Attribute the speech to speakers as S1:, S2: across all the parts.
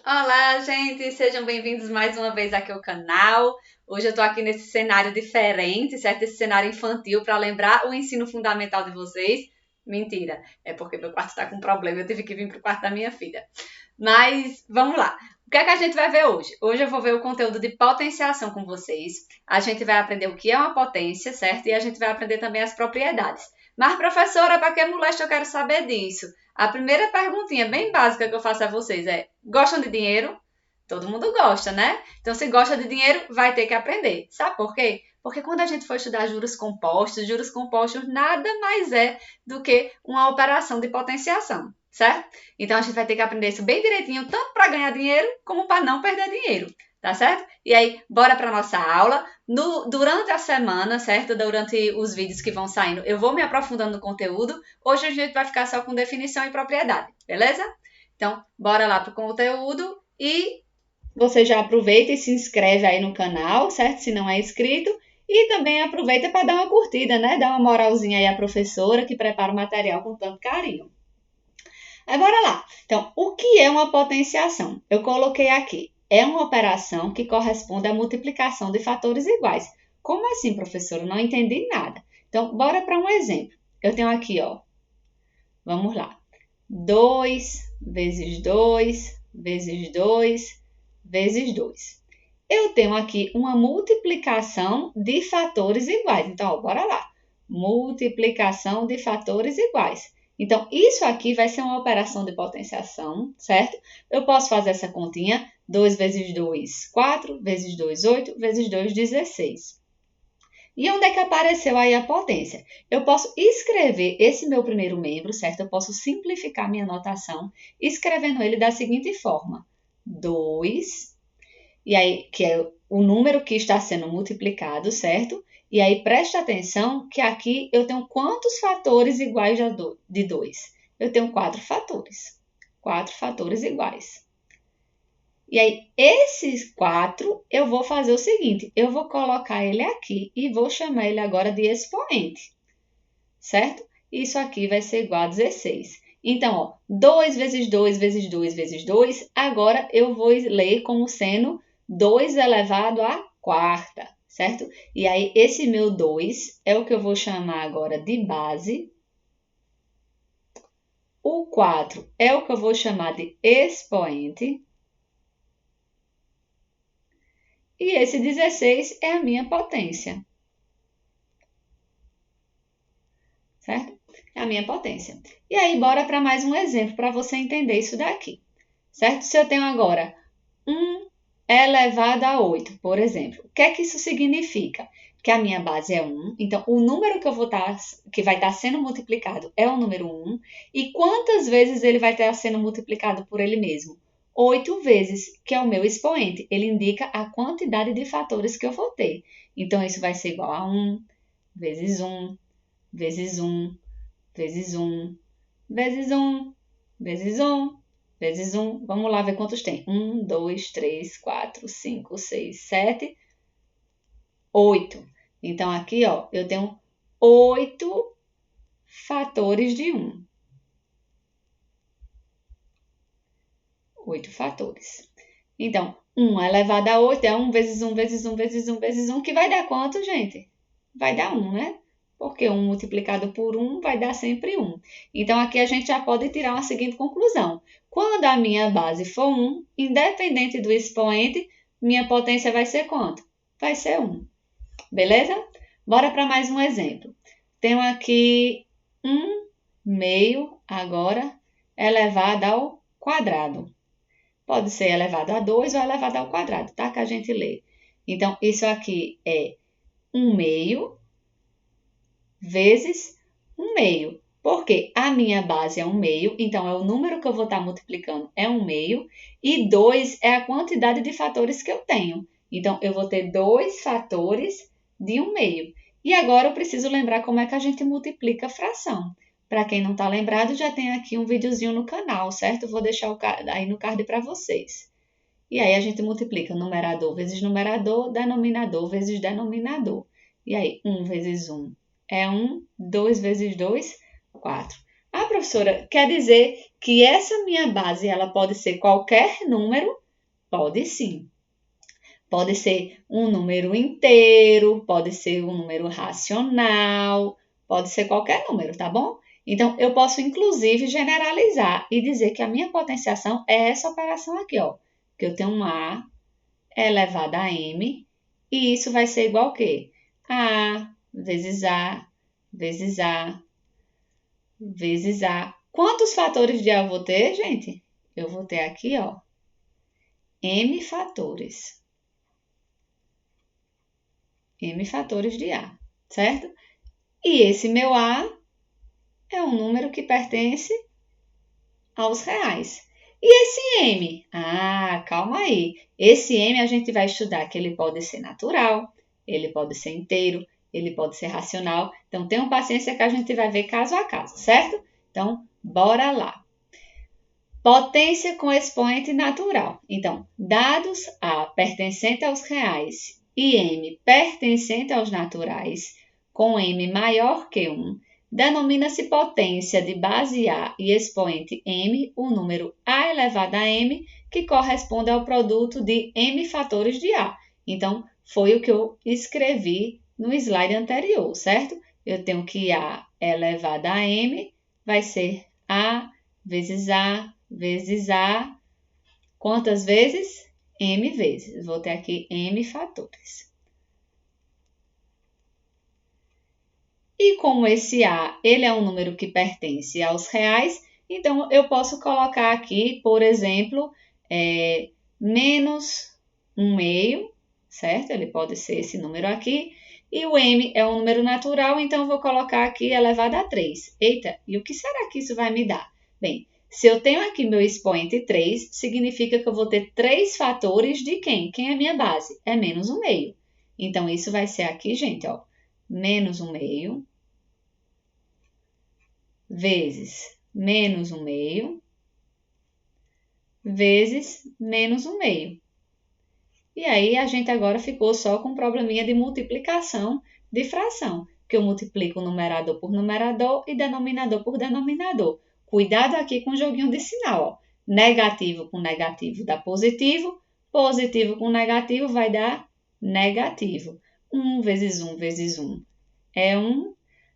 S1: Olá, gente! Sejam bem-vindos mais uma vez aqui ao canal. Hoje eu tô aqui nesse cenário diferente, certo? Esse cenário infantil para lembrar o ensino fundamental de vocês. Mentira, é porque meu quarto está com problema, eu tive que vir pro quarto da minha filha. Mas vamos lá. O que é que a gente vai ver hoje? Hoje eu vou ver o conteúdo de potenciação com vocês. A gente vai aprender o que é uma potência, certo? E a gente vai aprender também as propriedades. Mas, professora, para que moleste eu quero saber disso? A primeira perguntinha bem básica que eu faço a vocês é: gostam de dinheiro? Todo mundo gosta, né? Então, se gosta de dinheiro, vai ter que aprender. Sabe por quê? Porque quando a gente for estudar juros compostos nada mais é do que uma operação de potenciação, certo? Então, a gente vai ter que aprender isso bem direitinho, tanto para ganhar dinheiro, como para não perder dinheiro, tá certo? E aí, bora para nossa aula. Durante a semana, certo? Durante os vídeos que vão saindo, eu vou me aprofundando no conteúdo. Hoje a gente vai ficar só com definição e propriedade, beleza? Então, bora lá para o conteúdo e você já aproveita e se inscreve aí no canal, certo? Se não é inscrito. E também aproveita para dar uma curtida, né? Dar uma moralzinha aí à professora que prepara o material com tanto carinho. Aí, bora lá. Então, o que é uma potenciação? Eu coloquei aqui. É uma operação que corresponde à multiplicação de fatores iguais. Como assim, professora? Não entendi nada. Então, bora para um exemplo. Eu tenho aqui, ó. Vamos lá. 2 vezes 2 vezes 2 vezes 2. Eu tenho aqui uma multiplicação de fatores iguais. Então, ó, bora lá. Multiplicação de fatores iguais. Então, isso aqui vai ser uma operação de potenciação, certo? Eu posso fazer essa continha. 2 vezes 2, 4, vezes 2, 8, vezes 2, 16. E onde é que apareceu aí a potência? Eu posso escrever esse meu primeiro membro, certo? Eu posso simplificar minha notação, escrevendo ele da seguinte forma. 2, e aí, que é o número que está sendo multiplicado, certo? E aí, preste atenção que aqui eu tenho quantos fatores iguais de 2? Eu tenho 4 fatores. 4 fatores iguais. E aí, esses 4, eu vou fazer o seguinte, eu vou colocar ele aqui e vou chamar ele agora de expoente, certo? Isso aqui vai ser igual a 16. Então, ó, 2 vezes 2 vezes 2 vezes 2, agora eu vou ler como sendo 2 elevado à quarta, certo? E aí, esse meu 2 é o que eu vou chamar agora de base. O 4 é o que eu vou chamar de expoente. E esse 16 é a minha potência. Certo? É a minha potência. E aí, bora para mais um exemplo para você entender isso daqui. Certo? Se eu tenho agora 1 elevado a 8, por exemplo. O que é que isso significa? Que a minha base é 1. Então, o número que vai estar sendo multiplicado é o número 1. E quantas vezes ele vai estar sendo multiplicado por ele mesmo? 8 vezes, que é o meu expoente. Ele indica a quantidade de fatores que eu vou ter. Então, isso vai ser igual a 1 vezes 1 vezes 1 vezes 1 vezes 1 vezes 1 vezes 1. Vamos lá ver quantos tem. 1, 2, 3, 4, 5, 6, 7, 8. Então, aqui, ó, eu tenho 8 fatores de 1. 8 fatores. Então, 1 elevado a 8 é 1 vezes 1 vezes 1 vezes 1 vezes 1, que vai dar quanto, gente? Vai dar 1, né? Porque 1 multiplicado por 1 vai dar sempre 1. Então, aqui a gente já pode tirar uma seguinte conclusão. Quando a minha base for 1, independente do expoente, minha potência vai ser quanto? Vai ser 1. Beleza? Bora para mais um exemplo. Tenho aqui 1 meio agora elevado ao quadrado. Pode ser elevado a 2 ou elevado ao quadrado, tá? Que a gente lê. Então, isso aqui é 1 meio vezes 1 meio. Porque a minha base é 1 meio, então é o número que eu vou estar multiplicando é 1 meio. E 2 é a quantidade de fatores que eu tenho. Então, eu vou ter 2 fatores de 1 meio. E agora eu preciso lembrar como é que a gente multiplica fração. Para quem não está lembrado, já tem aqui um videozinho no canal, certo? Vou deixar aí no card para vocês. E aí a gente multiplica numerador vezes numerador, denominador vezes denominador. E aí, 1 vezes 1 é 1, 2 vezes 2, 4. Ah, professora, quer dizer que essa minha base ela pode ser qualquer número? Pode sim. Pode ser um número inteiro, pode ser um número racional, pode ser qualquer número, tá bom? Então, eu posso inclusive generalizar e dizer que a minha potenciação é essa operação aqui, ó. Que eu tenho um A elevado a M e isso vai ser igual a quê? A vezes A vezes A vezes A. Quantos fatores de A eu vou ter, gente? Eu vou ter aqui, ó, M fatores. M fatores de A, certo? E esse meu A é um número que pertence aos reais. E esse M? Ah, calma aí. Esse M a gente vai estudar que ele pode ser natural, ele pode ser inteiro, ele pode ser racional. Então, tenham paciência que a gente vai ver caso a caso, certo? Então, bora lá. Potência com expoente natural. Então, dados A pertencente aos reais e M pertencente aos naturais, com M maior que 1, denomina-se potência de base A e expoente M o número A elevado a M, que corresponde ao produto de M fatores de A. Então, foi o que eu escrevi no slide anterior, certo? Eu tenho que A elevado a M vai ser A vezes A vezes A, quantas vezes? M vezes. Vou ter aqui M fatores. E como esse A, ele é um número que pertence aos reais, então eu posso colocar aqui, por exemplo, menos 1/2, certo? Ele pode ser esse número aqui. E o M é um número natural, então eu vou colocar aqui elevado a 3. Eita, e o que será que isso vai me dar? Bem, se eu tenho aqui meu expoente 3, significa que eu vou ter 3 fatores de quem? Quem é a minha base? É menos 1/2. Então, isso vai ser aqui, gente, ó, menos 1/2 vezes menos 1/2 vezes menos 1/2. E aí, a gente agora ficou só com um probleminha de multiplicação de fração, que eu multiplico numerador por numerador e denominador por denominador. Cuidado aqui com o joguinho de sinal, ó. Negativo com negativo dá positivo, positivo com negativo vai dar negativo. 1 vezes 1 vezes 1 é 1,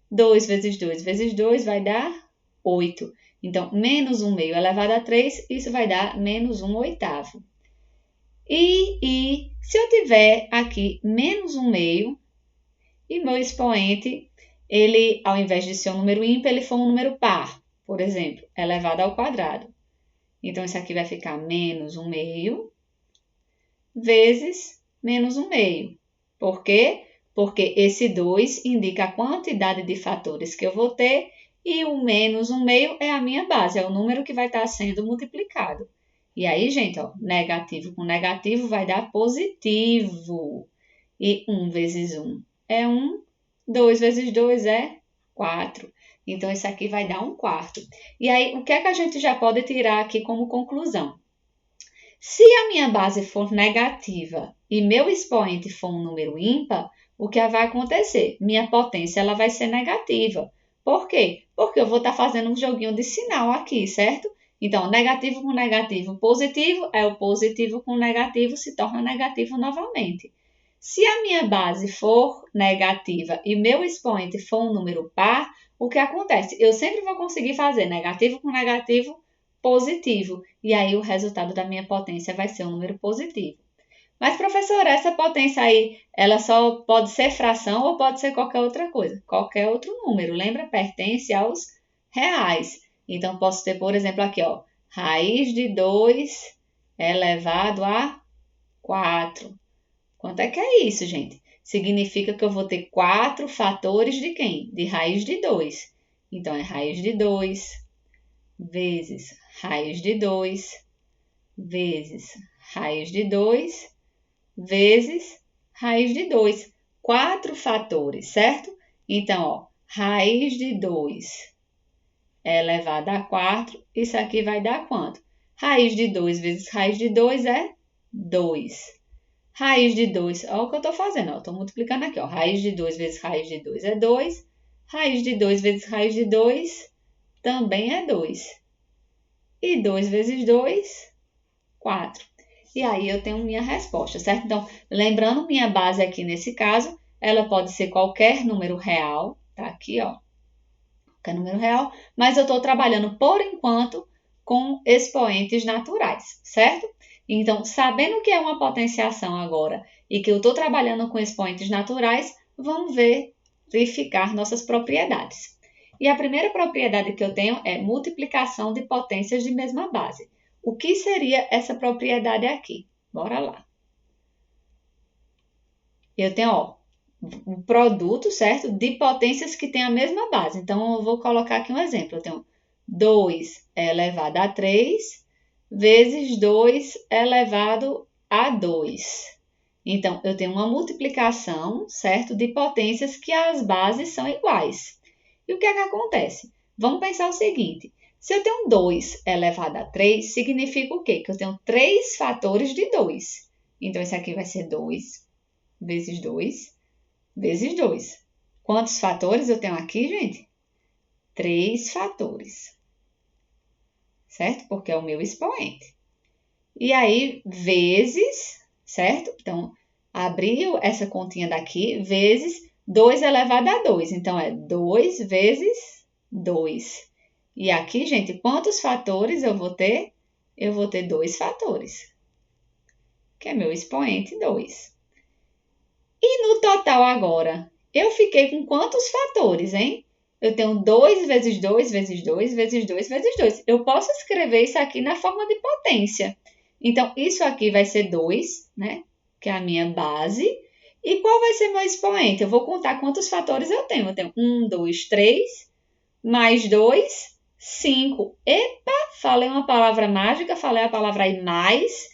S1: 2 vezes 2 vezes 2 vai dar 8. Então, menos 1/2 elevado a 3, isso vai dar menos 1/8. E se eu tiver aqui menos 1/2 e meu expoente, ele, ao invés de ser um número ímpar, ele for um número par, por exemplo, elevado ao quadrado. Então, isso aqui vai ficar menos 1/2 vezes menos 1/2. Por quê? Porque esse 2 indica a quantidade de fatores que eu vou ter e o menos 1/2 é a minha base, é o número que vai estar sendo multiplicado. E aí, gente, ó, negativo com negativo vai dar positivo. E 1 vezes 1 é 1, 2 vezes 2 é 4. Então, isso aqui vai dar 1/4. E aí, o que é que a gente já pode tirar aqui como conclusão? Se a minha base for negativa e meu expoente for um número ímpar, o que vai acontecer? Minha potência ela vai ser negativa. Por quê? Porque eu vou estar fazendo um joguinho de sinal aqui, certo? Então, negativo com negativo, positivo, é o positivo com negativo se torna negativo novamente. Se a minha base for negativa e meu expoente for um número par, o que acontece? Eu sempre vou conseguir fazer negativo com negativo, positivo. E aí, o resultado da minha potência vai ser um número positivo. Mas, professora, essa potência aí, ela só pode ser fração ou pode ser qualquer outra coisa? Qualquer outro número. Lembra? Pertence aos reais. Então, posso ter, por exemplo, aqui, ó, raiz de 2 elevado a 4. Quanto é que é isso, gente? Significa que eu vou ter 4 fatores de quem? De raiz de 2. Então, é raiz de 2 vezes raiz de 2 vezes raiz de 2 vezes raiz de 2. 4 fatores, certo? Então, ó, raiz de 2 elevado a 4, isso aqui vai dar quanto? Raiz de 2 vezes raiz de 2 é 2. Raiz de 2, olha o que eu estou fazendo, estou multiplicando aqui, ó. Raiz de 2 vezes raiz de 2 é 2. Raiz de 2 vezes raiz de 2 também é 2. E 2 vezes 2, 4. E aí eu tenho minha resposta, certo? Então, lembrando, minha base aqui nesse caso, ela pode ser qualquer número real, tá aqui, ó, qualquer número real, mas eu estou trabalhando, por enquanto, com expoentes naturais, certo? Então, sabendo que é uma potenciação agora e que eu estou trabalhando com expoentes naturais, vamos verificar nossas propriedades. E a primeira propriedade que eu tenho é multiplicação de potências de mesma base. O que seria essa propriedade aqui? Bora lá. Eu tenho, ó, um produto, certo? De potências que tem a mesma base. Então, eu vou colocar aqui um exemplo. Eu tenho 2 elevado a 3 vezes 2 elevado a 2. Então, eu tenho uma multiplicação, certo? De potências que as bases são iguais. E o que é que acontece? Vamos pensar o seguinte. Se eu tenho 2 elevado a 3, significa o quê? Que eu tenho 3 fatores de 2. Então, esse aqui vai ser 2 vezes 2 vezes 2. Quantos fatores eu tenho aqui, gente? 3 fatores. Certo? Porque é o meu expoente. E aí, vezes, certo? Então, abriu essa continha daqui, vezes 2 elevado a 2. Então, é 2 vezes 2. E aqui, gente, quantos fatores eu vou ter? Eu vou ter 2 fatores, que é meu expoente 2. E no total agora, eu fiquei com quantos fatores, hein? Eu tenho 2 vezes 2 vezes 2 vezes 2 vezes 2. Eu posso escrever isso aqui na forma de potência. Então, isso aqui vai ser 2, né? Que é a minha base. E qual vai ser meu expoente? Eu vou contar quantos fatores eu tenho. Eu tenho 1, 2, 3, mais 2, 5. Epa, falei uma palavra mágica, falei a palavra aí mais.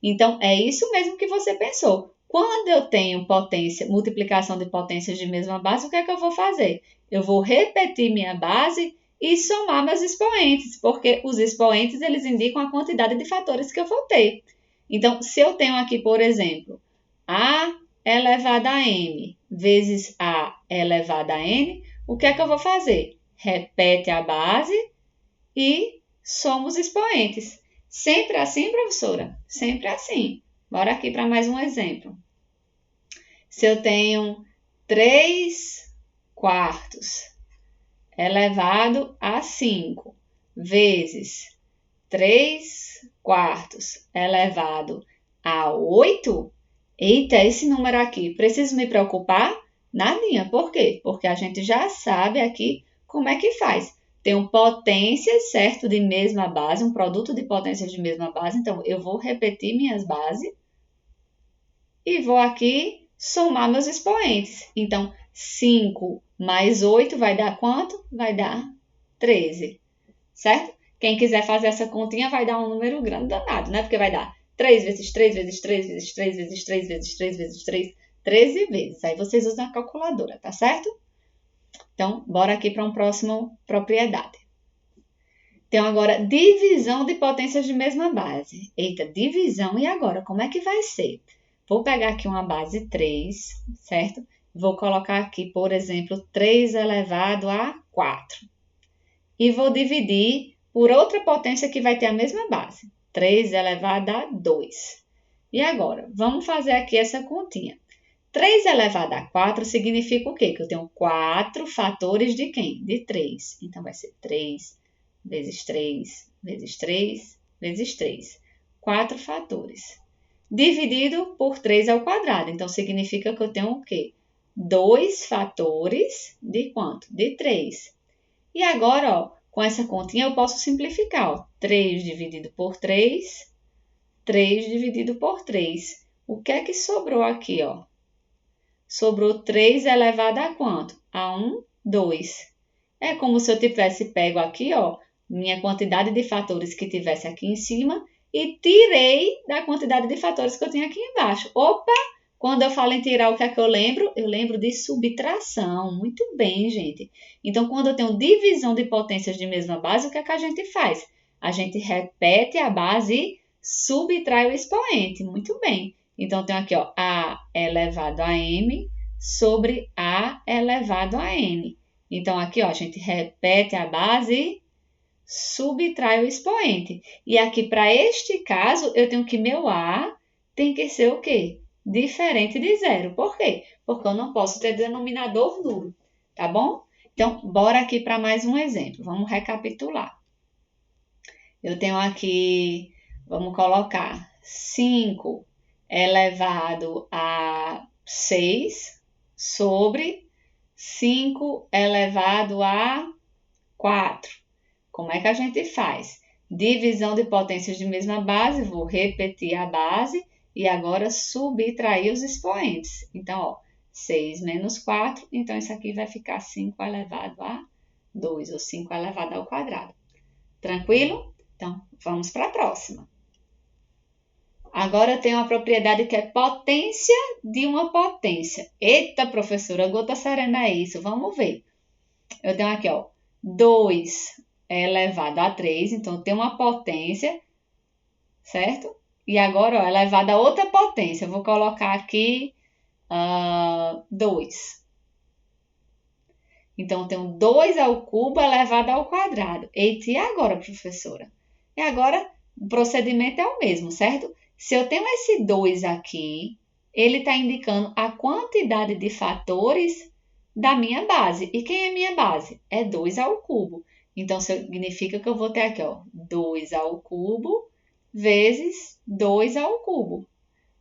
S1: Então, é isso mesmo que você pensou. Quando eu tenho potência, multiplicação de potências de mesma base, o que é que eu vou fazer? Eu vou repetir minha base e somar meus expoentes, porque os expoentes eles indicam a quantidade de fatores que eu vou ter. Então, se eu tenho aqui, por exemplo, A elevado a n vezes A elevado a n, o que é que eu vou fazer? Repete a base e soma os expoentes. Sempre assim, professora? Sempre assim. Bora aqui para mais um exemplo. Se eu tenho 3 quartos elevado a 5 vezes 3 quartos elevado a 8, eita, esse número aqui, preciso me preocupar? Nadinha. Por quê? Porque a gente já sabe aqui como é que faz. Tem um potência, certo, de mesma base, um produto de potências de mesma base. Então, eu vou repetir minhas bases e vou aqui somar meus expoentes. Então, 5 mais 8 vai dar quanto? Vai dar 13, certo? Quem quiser fazer essa continha vai dar um número grande danado, né? Porque vai dar 3 vezes 3 vezes 3 vezes 3 vezes 3 vezes 3 vezes 3, 13 vezes. Aí vocês usam a calculadora, tá certo? Então, bora aqui para uma próxima propriedade. Então, agora, divisão de potências de mesma base. Eita, divisão, e agora? Como é que vai ser? Vou pegar aqui uma base 3, certo? Vou colocar aqui, por exemplo, 3 elevado a 4. E vou dividir por outra potência que vai ter a mesma base. 3 elevado a 2. E agora, vamos fazer aqui essa continha. 3 elevado a 4 significa o quê? Que eu tenho 4 fatores de quem? De 3. Então, vai ser 3 vezes 3 vezes 3 vezes 3. 4 fatores. Dividido por 3 ao quadrado. Então, significa que eu tenho o quê? 2 fatores de quanto? De 3. E agora, ó, com essa continha eu posso simplificar. Ó. 3 dividido por 3, 3 dividido por 3. O que é que sobrou aqui, ó? Sobrou 3 elevado a quanto? A 1, 2. É como se eu tivesse pego aqui, ó, minha quantidade de fatores que tivesse aqui em cima e tirei da quantidade de fatores que eu tinha aqui embaixo. Opa! Quando eu falo em tirar, o que é que eu lembro? Eu lembro de subtração. Muito bem, gente. Então, quando eu tenho divisão de potências de mesma base, o que é que a gente faz? A gente repete a base e subtrai o expoente. Muito bem. Então, eu tenho aqui, ó, A elevado a M sobre A elevado a N. Então, aqui, ó, a gente repete a base e subtrai o expoente. E aqui, para este caso, eu tenho que meu A tem que ser o quê? Diferente de zero. Por quê? Porque eu não posso ter denominador nulo, tá bom? Então, bora aqui para mais um exemplo. Vamos recapitular. Eu tenho aqui, vamos colocar 5 elevado a 6 sobre 5 elevado a 4. Como é que a gente faz? Divisão de potências de mesma base, vou repetir a base e agora subtrair os expoentes. Então, ó, 6 menos 4, então isso aqui vai ficar 5 elevado a 2, ou 5 elevado ao quadrado. Tranquilo? Então, vamos para a próxima. Agora eu tenho uma propriedade que é potência de uma potência. Eita, professora, gota serena é isso. Vamos ver. Eu tenho aqui, ó, 2 elevado a 3, então tem uma potência, certo? E agora, ó, elevado a outra potência. Eu vou colocar aqui 2. Então, eu tenho 2 ao cubo elevado ao quadrado. Eita, e agora, professora? E agora, o procedimento é o mesmo, certo? Se eu tenho esse 2 aqui, ele está indicando a quantidade de fatores da minha base. E quem é minha base? É 2 ao cubo. Então, significa que eu vou ter aqui, ó, 2 ao cubo vezes 2 ao cubo.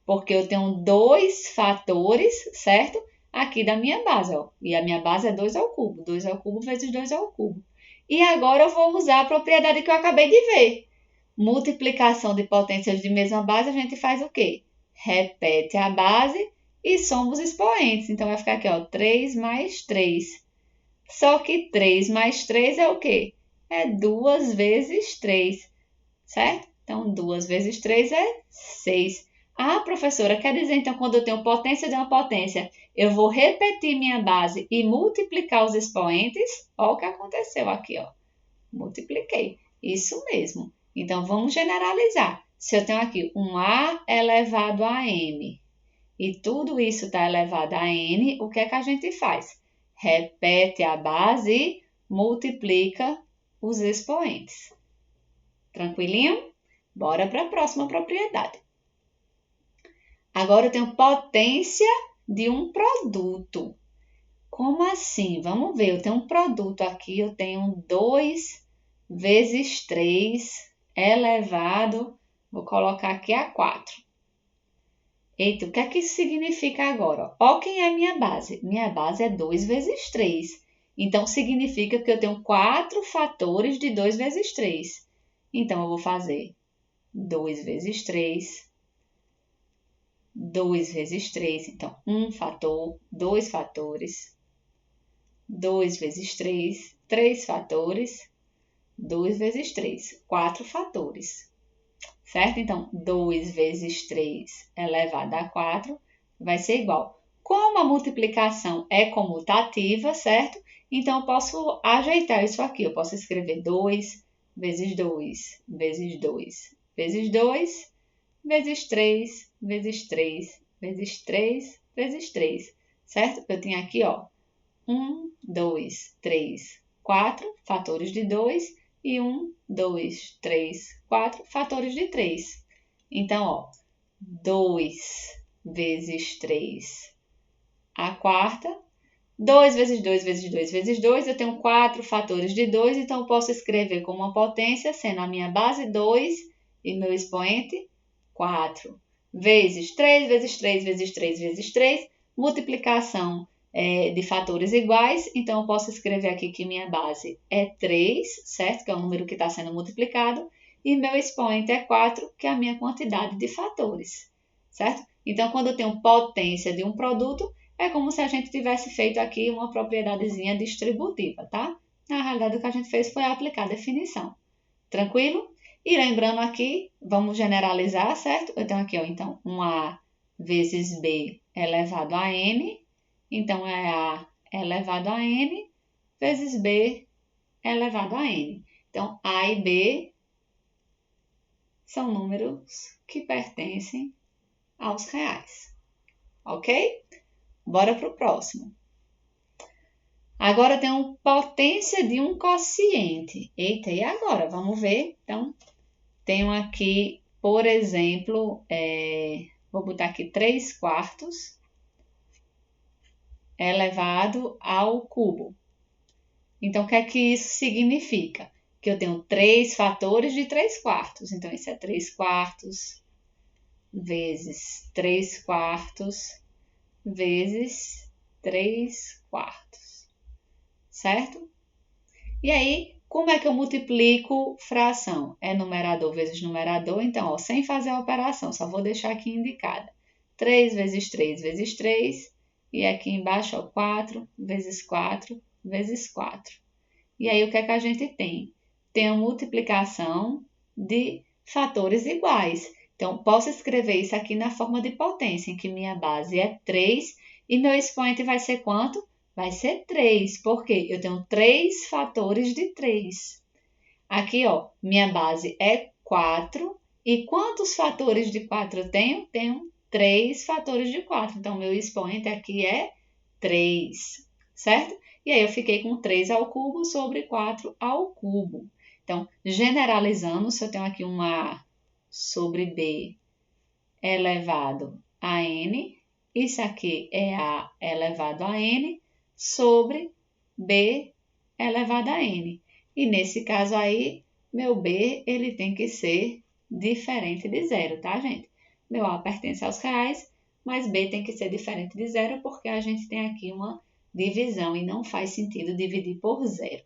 S1: Porque eu tenho 2 fatores, certo? Aqui da minha base, ó. E a minha base é 2 ao cubo. 2 ao cubo vezes 2 ao cubo. E agora eu vou usar a propriedade que eu acabei de ver. Multiplicação de potências de mesma base, a gente faz o quê? Repete a base e soma os expoentes. Então, vai ficar aqui, ó, 3 mais 3. Só que 3 mais 3 é o quê? É 2 vezes 3, certo? Então, 2 vezes 3 é 6. Ah, professora, quer dizer, então, quando eu tenho potência de uma potência, eu vou repetir minha base e multiplicar os expoentes? Olha o que aconteceu aqui, ó. Multipliquei. Isso mesmo. Então, vamos generalizar. Se eu tenho aqui um A elevado a M e tudo isso está elevado a N, o que é que a gente faz? Repete a base e multiplica os expoentes. Tranquilinho? Bora para a próxima propriedade. Agora eu tenho potência de um produto. Como assim? Vamos ver. Eu tenho um produto aqui, eu tenho 2 vezes 3 elevado, vou colocar aqui a 4. Eita, o que é que isso significa agora? Ó, quem é minha base? Minha base é 2 vezes 3. Então, significa que eu tenho 4 fatores de 2 vezes 3. Então, eu vou fazer 2 vezes 3, 2 vezes 3. Então, 1 fator, 2 fatores, 2 vezes 3, 3 fatores, 2 vezes 3, 4 fatores, certo? Então, 2 vezes 3 elevado a 4 vai ser igual. Como a multiplicação é comutativa, certo? Então, eu posso ajeitar isso aqui. Eu posso escrever 2 vezes 2 vezes 2 vezes 2 vezes 3 vezes 3 vezes 3 vezes 3, certo? Eu tenho aqui, ó, 1, 2, 3, 4 fatores de 2 e 1, 2, 3, 4 fatores de 3. Então, ó, 2 vezes 3 a quarta, 2 vezes 2 vezes 2 vezes 2, eu tenho 4 fatores de 2, então eu posso escrever como uma potência, sendo a minha base 2 e meu expoente 4, vezes 3 vezes 3 vezes 3 vezes 3, multiplicação de fatores iguais, então eu posso escrever aqui que minha base é 3, certo? Que é o número que está sendo multiplicado, e meu expoente é 4, que é a minha quantidade de fatores, certo? Então, quando eu tenho potência de um produto, é como se a gente tivesse feito aqui uma propriedadezinha distributiva, tá? Na realidade, o que a gente fez foi aplicar a definição. Tranquilo? E lembrando aqui, vamos generalizar, certo? Eu tenho aqui, ó, então, 1A vezes B elevado a N. Então, é A elevado a N vezes B elevado a N. Então, A e B são números que pertencem aos reais. Ok? Bora para o próximo. Agora eu tenho potência de um quociente. Eita, e agora? Vamos ver. Então, tenho aqui, por exemplo, vou botar aqui 3/4 elevado ao cubo. Então, o que é que isso significa? Que eu tenho 3 fatores de 3/4. Então, isso é 3/4 vezes 3/4 vezes 3/4, certo? E aí, como é que eu multiplico fração? É numerador vezes numerador, então, ó, sem fazer a operação, só vou deixar aqui indicada. 3 vezes 3 vezes 3, e aqui embaixo, ó, 4 vezes 4 vezes 4. E aí, o que é que a gente tem? Tem a multiplicação de fatores iguais. Então, posso escrever isso aqui na forma de potência, em que minha base é 3 e meu expoente vai ser quanto? Vai ser 3, porque eu tenho 3 fatores de 3. Aqui, ó, minha base é 4. E quantos fatores de 4 eu tenho? Tenho 3 fatores de 4. Então, meu expoente aqui é 3, certo? E aí, eu fiquei com 3 ao cubo sobre 4 ao cubo. Então, generalizando, se eu tenho aqui um A sobre B elevado a N, isso aqui é A elevado a N sobre B elevado a N. E nesse caso aí, meu B, ele tem que ser diferente de zero, tá, gente? Meu A pertence aos reais, mas B tem que ser diferente de zero, porque a gente tem aqui uma divisão e não faz sentido dividir por zero.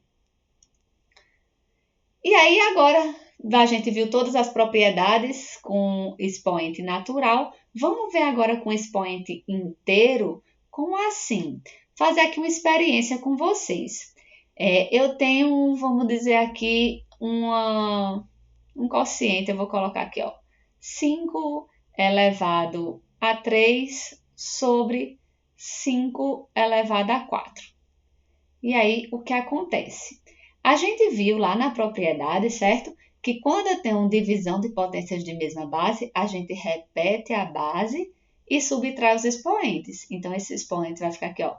S1: E aí, agora, a gente viu todas as propriedades com expoente natural. Vamos ver agora com expoente inteiro, como assim? Fazer aqui uma experiência com vocês. Eu tenho, vamos dizer aqui, um quociente, eu vou colocar aqui, ó, 5 elevado a 3 sobre 5 elevado a 4. E aí, o que acontece? A gente viu lá na propriedade, certo? Que quando eu tenho divisão de potências de mesma base, a gente repete a base e subtrai os expoentes. Então, esse expoente vai ficar aqui, ó,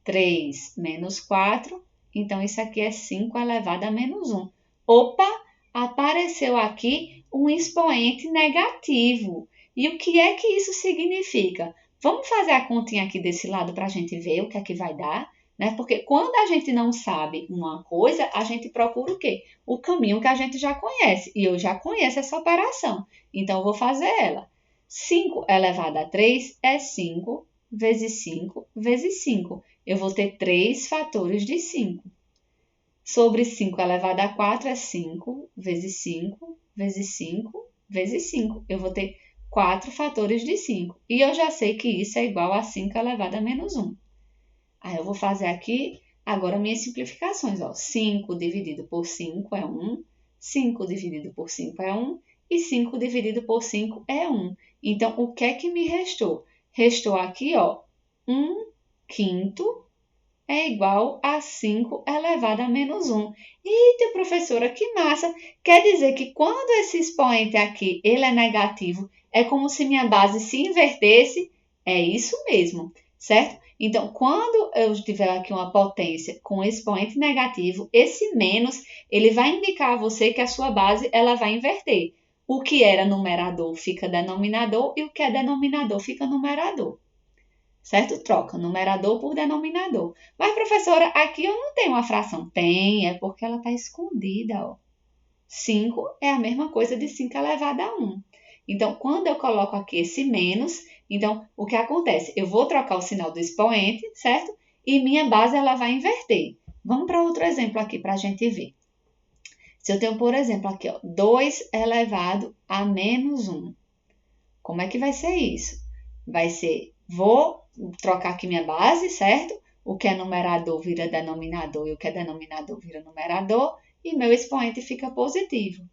S1: 3 menos 4. Então, isso aqui é 5 elevado a menos 1. Opa! Apareceu aqui um expoente negativo. E o que é que isso significa? Vamos fazer a continha aqui desse lado para a gente ver o que é que vai dar, né? Porque quando a gente não sabe uma coisa, a gente procura o quê? O caminho que a gente já conhece. E eu já conheço essa operação. Então, eu vou fazer ela. 5 elevado a 3 é 5 vezes 5 vezes 5. Eu vou ter 3 fatores de 5. Sobre 5 elevado a 4 é 5 vezes 5 vezes 5 vezes 5. Eu vou ter 4 fatores de 5. E eu já sei que isso é igual a 5 elevado a menos 1. Aí eu vou fazer aqui agora minhas simplificações. Ó. 5 dividido por 5 é 1, 5 dividido por 5 é 1 e 5 dividido por 5 é 1. Então, o que é que me restou? Restou aqui, ó, 1/5 é igual a 5 elevado a menos 1. Eita, professora, que massa! Quer dizer que quando esse expoente aqui ele é negativo, é como se minha base se invertesse? É isso mesmo, certo? Então, quando eu tiver aqui uma potência com expoente negativo, esse menos, ele vai indicar a você que a sua base ela vai inverter. O que era numerador fica denominador e o que é denominador fica numerador. Certo? Troca numerador por denominador. Mas, professora, aqui eu não tenho uma fração. Tem, é porque ela está escondida, ó. 5 é a mesma coisa de 5 elevado a 1. Então, quando eu coloco aqui esse menos, então, o que acontece? Eu vou trocar o sinal do expoente, certo? E minha base, ela vai inverter. Vamos para outro exemplo aqui, para a gente ver. Se eu tenho, por exemplo, aqui, ó, 2 elevado a menos 1. Como é que vai ser isso? Vai ser, vou trocar aqui minha base, certo? O que é numerador vira denominador e o que é denominador vira numerador. E meu expoente fica positivo.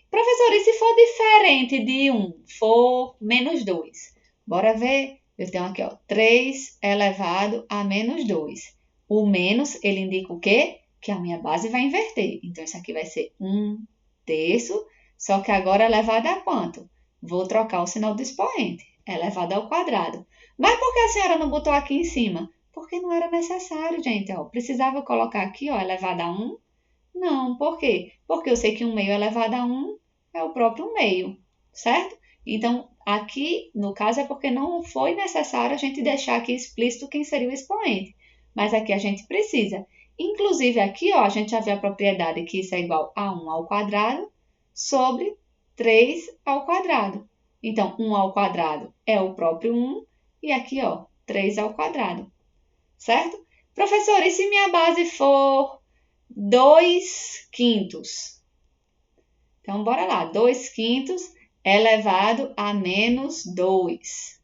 S1: Professora, e se for diferente de 1, for menos 2? Bora ver? Eu tenho aqui, ó, 3 elevado a menos 2. O menos, ele indica o quê? Que a minha base vai inverter. Então, isso aqui vai ser 1/3, só que agora elevado a quanto? Vou trocar o sinal do expoente, elevado ao quadrado. Mas por que a senhora não botou aqui em cima? Porque porque não era necessário, gente. Ó, precisava colocar aqui, ó, elevado a 1? Não, por quê? Porque eu sei que 1 meio elevado a 1 é o próprio meio, certo? Então, aqui, no caso, é porque não foi necessário a gente deixar aqui explícito quem seria o expoente. Mas aqui a gente precisa. Inclusive, aqui, ó, a gente já vê a propriedade que isso é igual a 1 ao quadrado sobre 3 ao quadrado. Então, 1 ao quadrado é o próprio 1 e aqui, ó, 3 ao quadrado, certo? Professor, e se minha base for 2/5? Então, bora lá. 2/5 elevado a menos 2.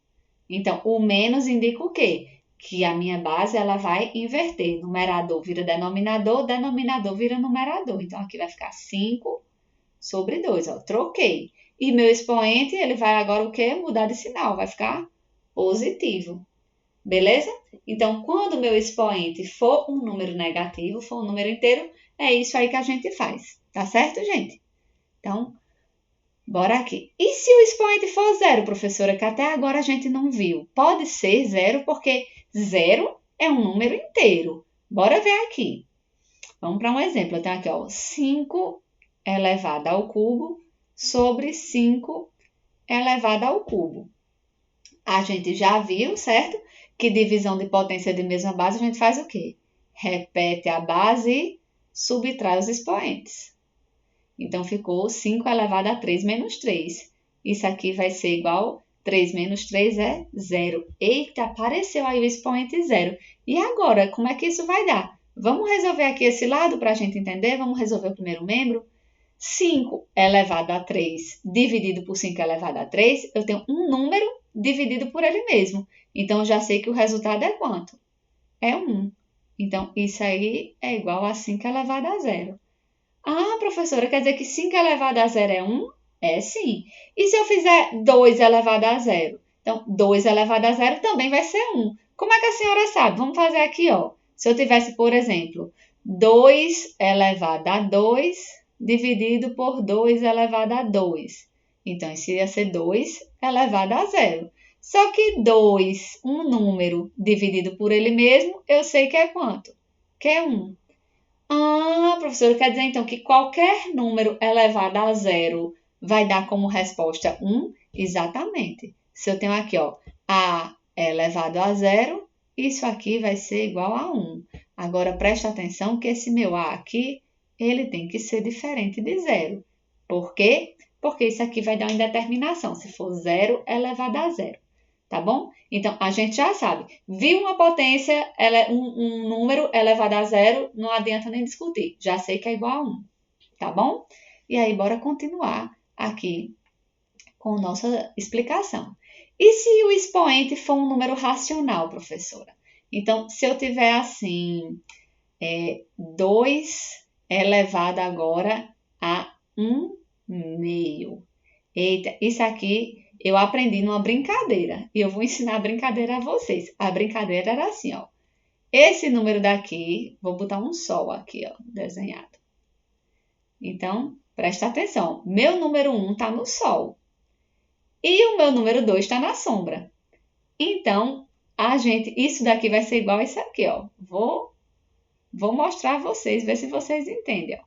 S1: Então, o menos indica o quê? Que a minha base ela vai inverter. Numerador vira denominador, denominador vira numerador. Então, aqui vai ficar 5 sobre 2. Ó, troquei. E meu expoente, ele vai agora o quê? Mudar de sinal. Vai ficar positivo. Beleza? Então, quando meu expoente for um número negativo, for um número inteiro, é isso aí que a gente faz. Tá certo, gente? Então, bora aqui. E se o expoente for 0, professora, que até agora a gente não viu? Pode ser 0, porque 0 é um número inteiro. Bora ver aqui. Vamos para um exemplo. Eu tenho aqui, ó, 5 elevado ao cubo sobre 5 elevado ao cubo. A gente já viu, certo? Que divisão de potência de mesma base, a gente faz o quê? Repete a base e subtrai os expoentes. Então, ficou 5 elevado a 3 menos 3. Isso aqui vai ser igual, 3 menos 3 é 0. Eita, apareceu aí o expoente 0. E agora, como é que isso vai dar? Vamos resolver aqui esse lado para a gente entender? Vamos resolver o primeiro membro? 5 elevado a 3 dividido por 5 elevado a 3, eu tenho um número dividido por ele mesmo. Então, eu já sei que o resultado é quanto? É 1. Então, isso aí é igual a 5 elevado a 0. Ah, professora, quer dizer que 5 elevado a 0 é 1? É sim. E se eu fizer 2 elevado a 0? Então, 2 elevado a 0 também vai ser 1. Como é que a senhora sabe? Vamos fazer aqui, ó. Se eu tivesse, por exemplo, 2 elevado a 2 dividido por 2 elevado a 2. Então, isso ia ser 2 elevado a 0. Só que 2, um número dividido por ele mesmo, eu sei que é quanto? Que é 1. Ah, professora, quer dizer então que qualquer número elevado a 0 vai dar como resposta 1? Exatamente. Se eu tenho aqui, ó, A elevado a 0, isso aqui vai ser igual a 1. Agora, presta atenção que esse meu A aqui, ele tem que ser diferente de 0. Por quê? Porque isso aqui vai dar uma indeterminação, se for 0 elevado a 0. Tá bom? Então, a gente já sabe. Viu uma potência, um número elevado a 0, não adianta nem discutir. Já sei que é igual a 1. Tá bom? E aí, bora continuar aqui com nossa explicação. E se o expoente for um número racional, professora? Então, se eu tiver assim, 2 elevado agora a 1 meio. Eita, isso aqui eu aprendi numa brincadeira. E eu vou ensinar a brincadeira a vocês. A brincadeira era assim, ó. Esse número daqui, vou botar um sol aqui, ó, desenhado. Então, presta atenção. Meu número 1 está no sol. E o meu número 2 está na sombra. Então, isso daqui vai ser igual a isso aqui, ó. Vou mostrar a vocês, ver se vocês entendem, ó.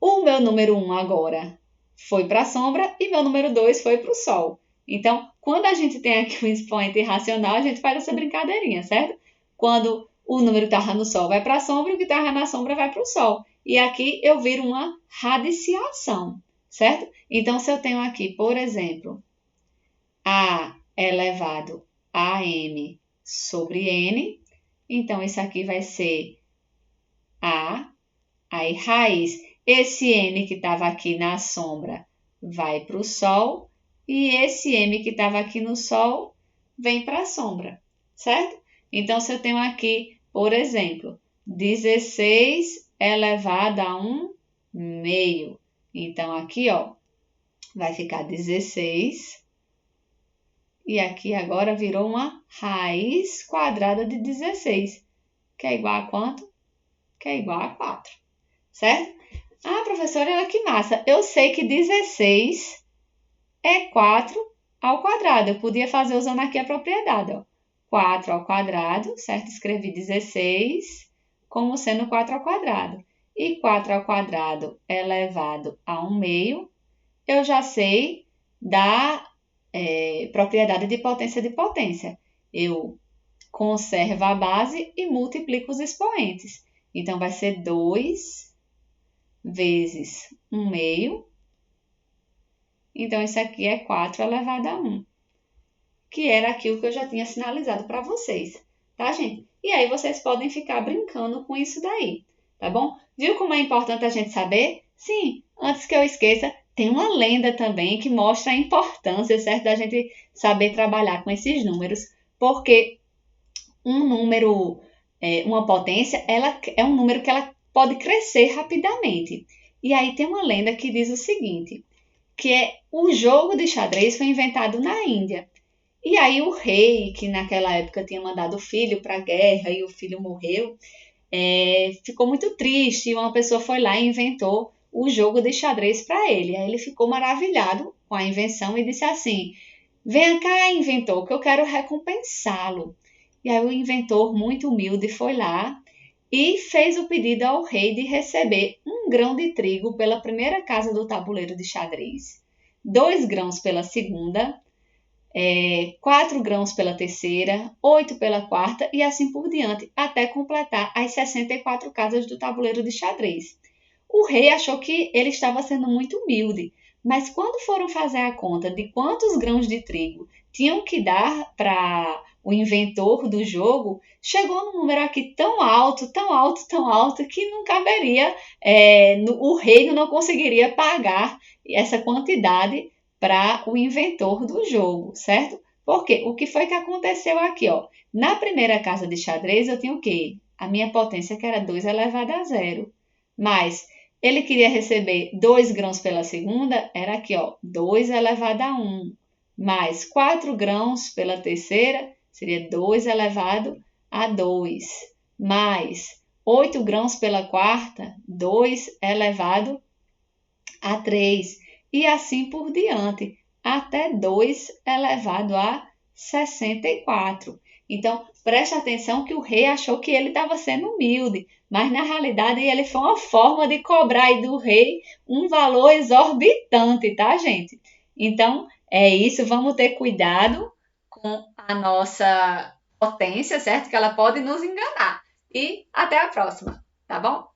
S1: O meu número 1 agora foi para a sombra e meu número 2 foi para o sol. Então, quando a gente tem aqui um expoente irracional, a gente faz essa brincadeirinha, certo? Quando o número que estava no sol vai para a sombra e o que estava na sombra vai para o sol. E aqui eu viro uma radiciação, certo? Então, se eu tenho aqui, por exemplo, A elevado a M sobre N, então isso aqui vai ser A, aí raiz. Esse N que estava aqui na sombra vai para o sol e esse M que estava aqui no sol vem para a sombra, certo? Então, se eu tenho aqui, por exemplo, 16 elevado a 1 meio. Então, aqui, ó, vai ficar 16 e aqui agora virou uma raiz quadrada de 16, que é igual a quanto? Que é igual a 4, certo? Ah, professora, olha que massa. Eu sei que 16 é 4 ao quadrado. Eu podia fazer usando aqui a propriedade, ó. 4 ao quadrado, certo? Escrevi 16 como sendo 4 ao quadrado. E 4 ao quadrado elevado a 1/2, eu já sei da propriedade de potência. Eu conservo a base e multiplico os expoentes. Então, vai ser 2 vezes 1/2. Então, isso aqui é 4 elevado a 1, que era aquilo que eu já tinha sinalizado para vocês, tá, gente? E aí, vocês podem ficar brincando com isso daí, tá bom? Viu como é importante a gente saber? Sim, antes que eu esqueça, tem uma lenda também que mostra a importância, certo, da gente saber trabalhar com esses números, porque um número, uma potência, ela é um número que ela pode crescer rapidamente. E aí tem uma lenda que diz o seguinte, que o jogo de xadrez foi inventado na Índia. E aí o rei, que naquela época tinha mandado o filho para a guerra e o filho morreu, ficou muito triste e uma pessoa foi lá e inventou o jogo de xadrez para ele. Aí ele ficou maravilhado com a invenção e disse assim, venha cá, inventor, que eu quero recompensá-lo. E aí o inventor, muito humilde, foi lá e fez o pedido ao rei de receber 1 grão de trigo pela primeira casa do tabuleiro de xadrez, 2 grãos pela segunda, 4 grãos pela terceira, 8 pela quarta e assim por diante, até completar as 64 casas do tabuleiro de xadrez. O rei achou que ele estava sendo muito humilde, mas quando foram fazer a conta de quantos grãos de trigo tinham que dar para o inventor do jogo, chegou num número aqui tão alto, tão alto, tão alto, que não caberia, o reino não conseguiria pagar essa quantidade para o inventor do jogo, certo? Porque o que foi que aconteceu aqui, ó? Na primeira casa de xadrez eu tinha o quê? A minha potência que era 2 elevado a 0. Mas ele queria receber 2 grãos pela segunda, era aqui, ó, 2 elevado a 1. Mais 4 grãos pela terceira, seria 2 elevado a 2. Mais 8 grãos pela quarta, 2 elevado a 3. E assim por diante, até 2 elevado a 64. Então, preste atenção que o rei achou que ele estava sendo humilde, mas na realidade ele foi uma forma de cobrar aí do rei um valor exorbitante, tá, gente? Então, é isso, vamos ter cuidado com a nossa potência, certo? Que ela pode nos enganar. E até a próxima, tá bom?